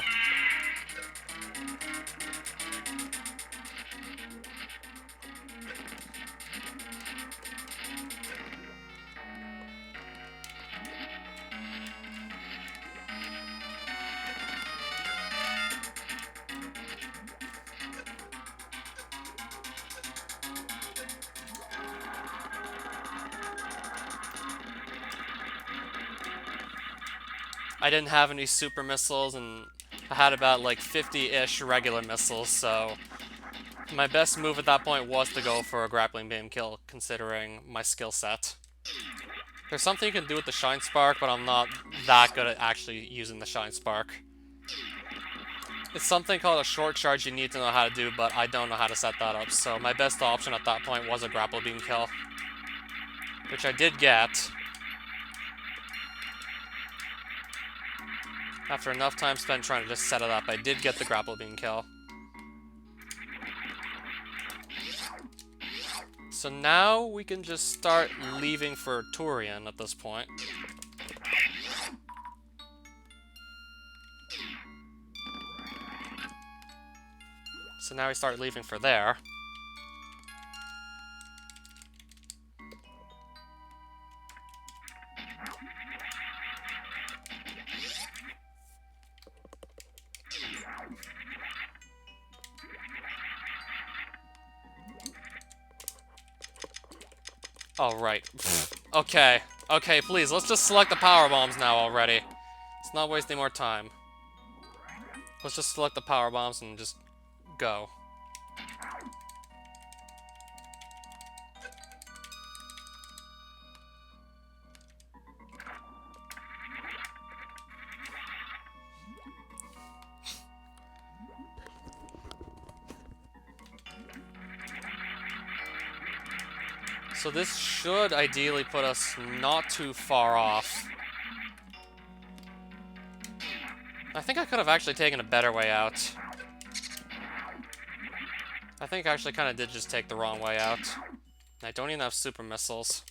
I didn't have any super missiles, and I had about like 50-ish regular missiles, so my best move at that point was to go for a grappling beam kill, considering my skill set. There's something you can do with the Shine Spark, but I'm not that good at actually using the Shine Spark. It's something called a short charge you need to know how to do, but I don't know how to set that up, so my best option at that point was a grapple beam kill. Which I did get. After enough time spent trying to just set it up, I did get the grapple beam kill. So now we can just start leaving for Turian at this point. So now we start leaving for there. Oh, right. Okay. Okay, please, let's just select the power bombs now already. Let's not waste any more time. Let's just select the power bombs and just go. So this should ideally put us not too far off. I think I could have actually taken a better way out. I think I actually kind of did just take the wrong way out. I don't even have super missiles.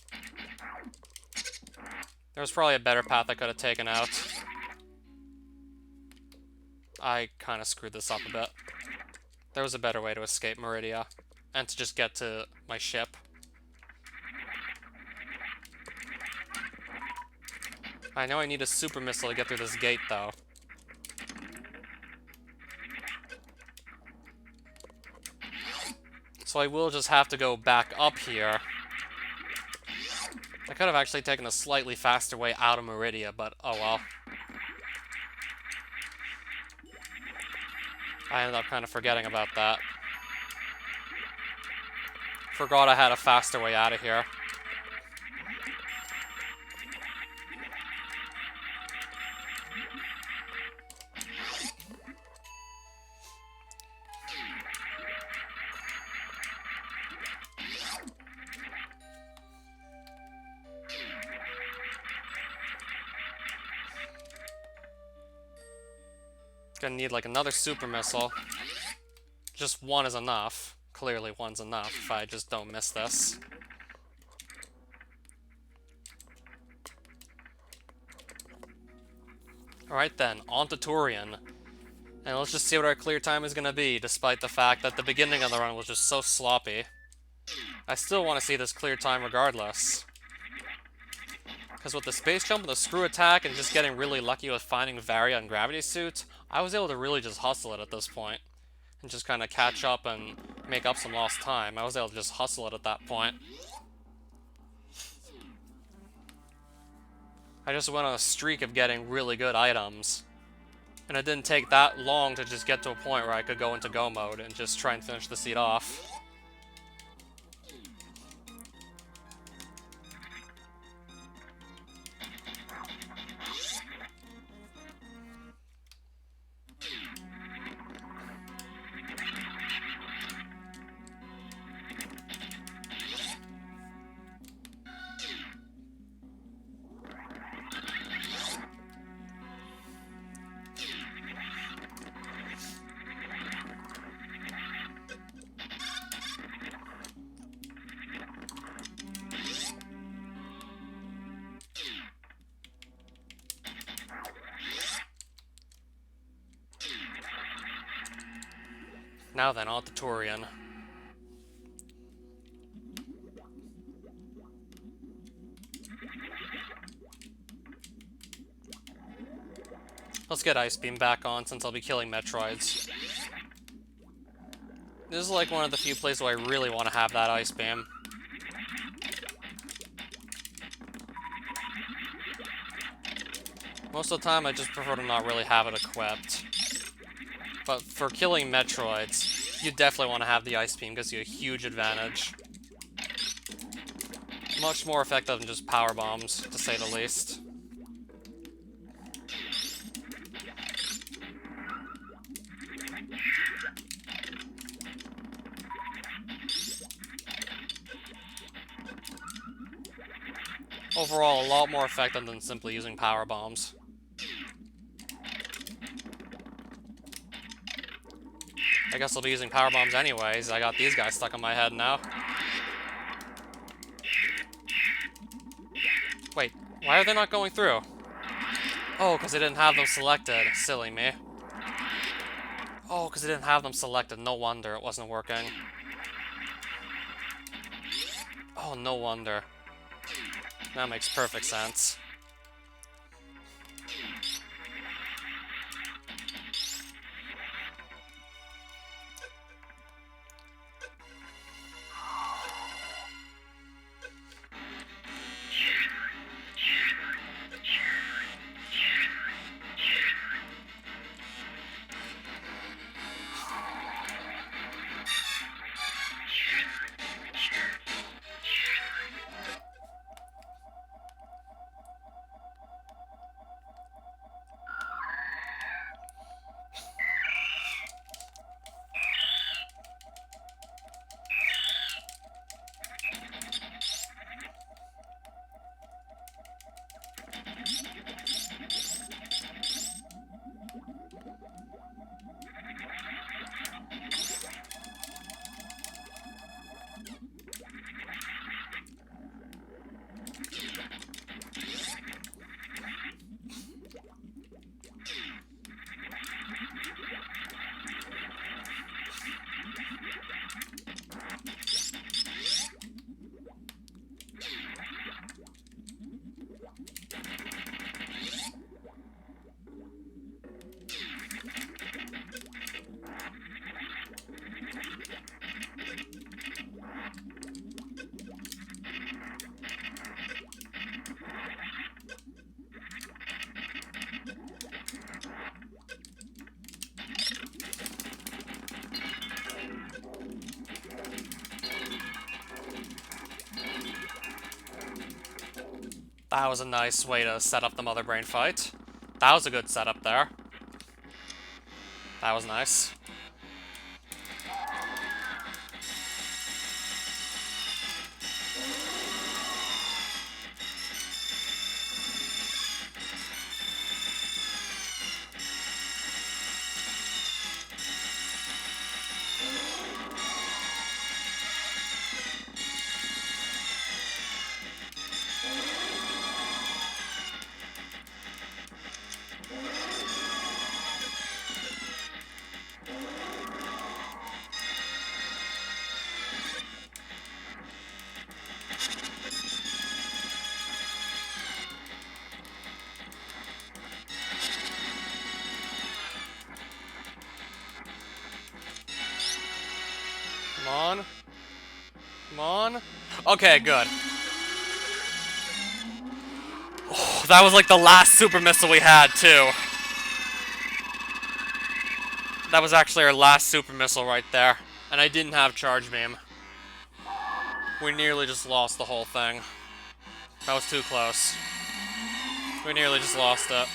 There was probably a better path I could have taken out. I kind of screwed this up a bit. There was a better way to escape Meridia, and to just get to my ship. I know I need a super missile to get through this gate, though. So I will just have to go back up here. I could have actually taken a slightly faster way out of Meridia, but oh well. I ended up kind of forgetting about that. Forgot I had a faster way out of here. Gonna need like another super missile. Just one is enough. Clearly one's enough if I just don't miss this. Alright then, on to Turian. And let's just see what our clear time is gonna be, despite the fact that the beginning of the run was just so sloppy. I still want to see this clear time regardless. Because with the space jump, the screw attack, and just getting really lucky with finding Varia and gravity suits, I was able to really just hustle it at this point. And just kind of catch up and make up some lost time. I was able to just hustle it at that point. I just went on a streak of getting really good items. And it didn't take that long to just get to a point where I could go into go mode and just try and finish the seed off. Now then, on to Turian. Let's get Ice Beam back on since I'll be killing Metroids. This is like one of the few places where I really want to have that Ice Beam. Most of the time I just prefer to not really have it equipped. But for killing Metroids, you definitely want to have the Ice Beam, gives you a huge advantage. Much more effective than just power bombs, to say the least. Overall, a lot more effective than simply using power bombs. I guess I'll be using power bombs anyways. I got these guys stuck in my head now. Wait, why are they not going through? Oh, because they didn't have them selected. Silly me. Oh, because they didn't have them selected. No wonder it wasn't working. Oh, no wonder. That makes perfect sense. That was a nice way to set up the Mother Brain fight. That was a good setup there. That was nice. Come on. Come on. Okay, good. Oh, that was like the last super missile we had, too. That was actually our last super missile right there. And I didn't have charge beam. We nearly just lost the whole thing. That was too close. We nearly just lost it.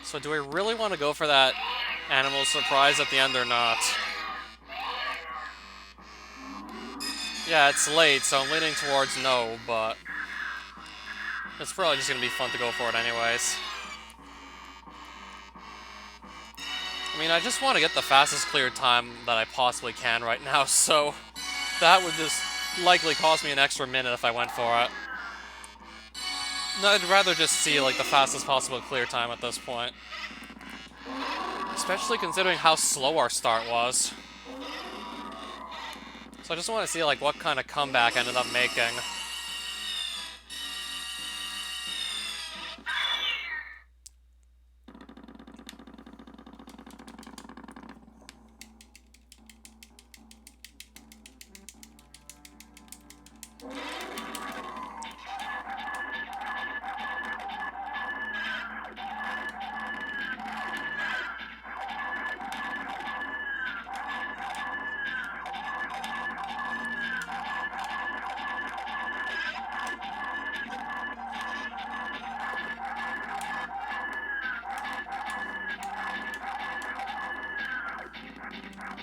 So do I really want to go for that animal surprise at the end or not? Yeah, it's late, so I'm leaning towards no, but it's probably just going to be fun to go for it anyways. I mean, I just want to get the fastest clear time that I possibly can right now, so that would just likely cost me an extra minute if I went for it. No, I'd rather just see, like, the fastest possible clear time at this point. Especially considering how slow our start was. So I just want to see, like, what kind of comeback I ended up making.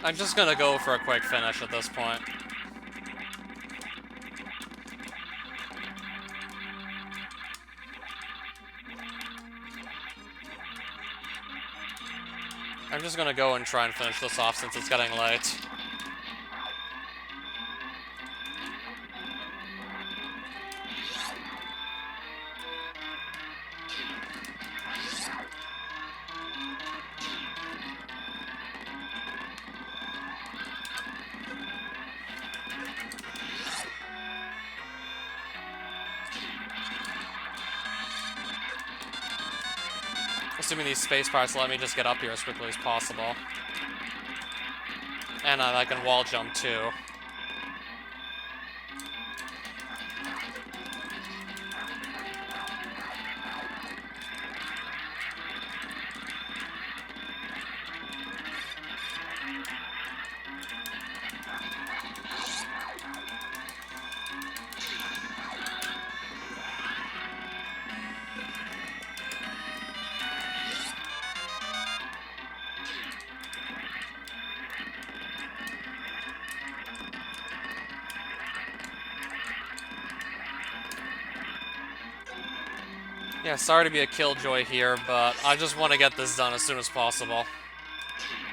I'm just gonna go for a quick finish at this point. I'm just gonna go and try and finish this off since it's getting late. Assuming these space parts let me just get up here as quickly as possible. And I can wall jump too. Yeah, sorry to be a killjoy here, but I just want to get this done as soon as possible.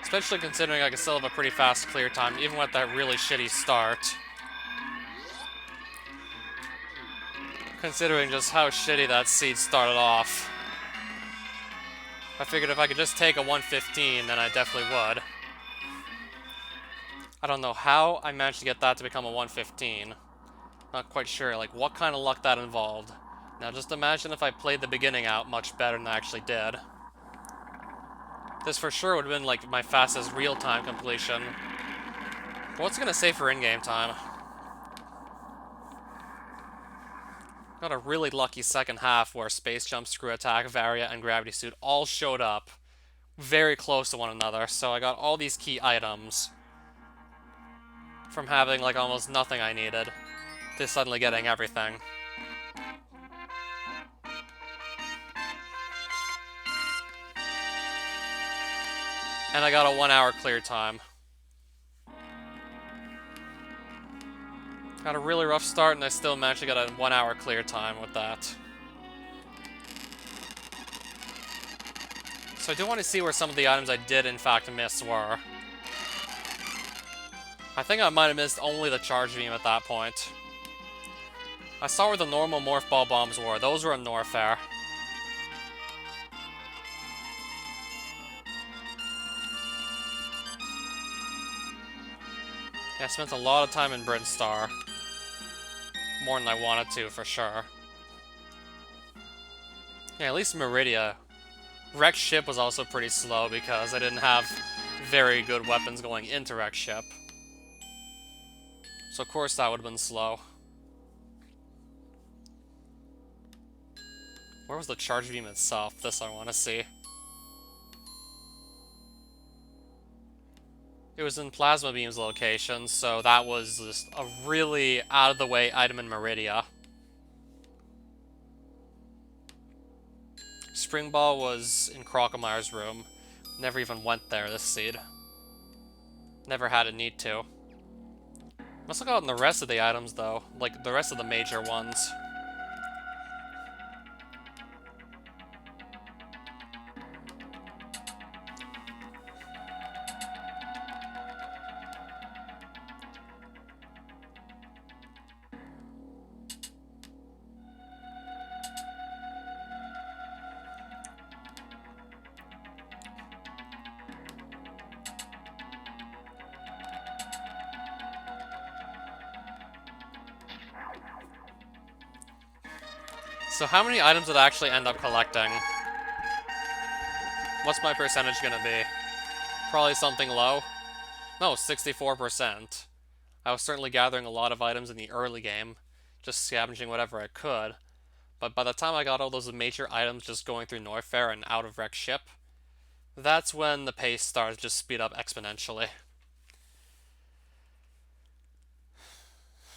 Especially considering I can still have a pretty fast clear time, even with that really shitty start. Considering just how shitty that seed started off. I figured if I could just take a 115, then I definitely would. I don't know how I managed to get that to become a 115. Not quite sure, like, what kind of luck that involved. Now just imagine if I played the beginning out much better than I actually did. This for sure would have been, like, my fastest real-time completion. But what's it gonna say for in-game time? Got a really lucky second half where Space Jump, Screw Attack, Varia, and Gravity Suit all showed up very close to one another, so I got all these key items from having, like, almost nothing I needed to suddenly getting everything. And I got a 1 hour clear time. Got a really rough start, and I still managed to get a 1 hour clear time with that. So I do want to see where some of the items I did in fact miss were. I think I might have missed only the charge beam at that point. I saw where the normal morph ball bombs were. Those were in Norfair. Yeah, I spent a lot of time in Brinstar. More than I wanted to, for sure. Yeah, at least Meridia. Rex Ship was also pretty slow because I didn't have very good weapons going into Rex Ship. So of course that would have been slow. Where was the charge beam itself? This I want to see. It was in Plasma Beam's location, so that was just a really out-of-the-way item in Meridia. Spring Ball was in Crocomyre's room. Never even went there, this seed. Never had a need to. Must have gotten the rest of the items, though. Like, the rest of the major ones. So how many items did I actually end up collecting? What's my percentage gonna be? Probably something low? No, 64%. I was certainly gathering a lot of items in the early game, just scavenging whatever I could, but by the time I got all those major items just going through Norfair and out of Rex Ship, that's when the pace started to just speed up exponentially.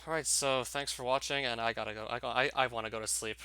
Alright, so thanks for watching, and I gotta go. I want to go to sleep.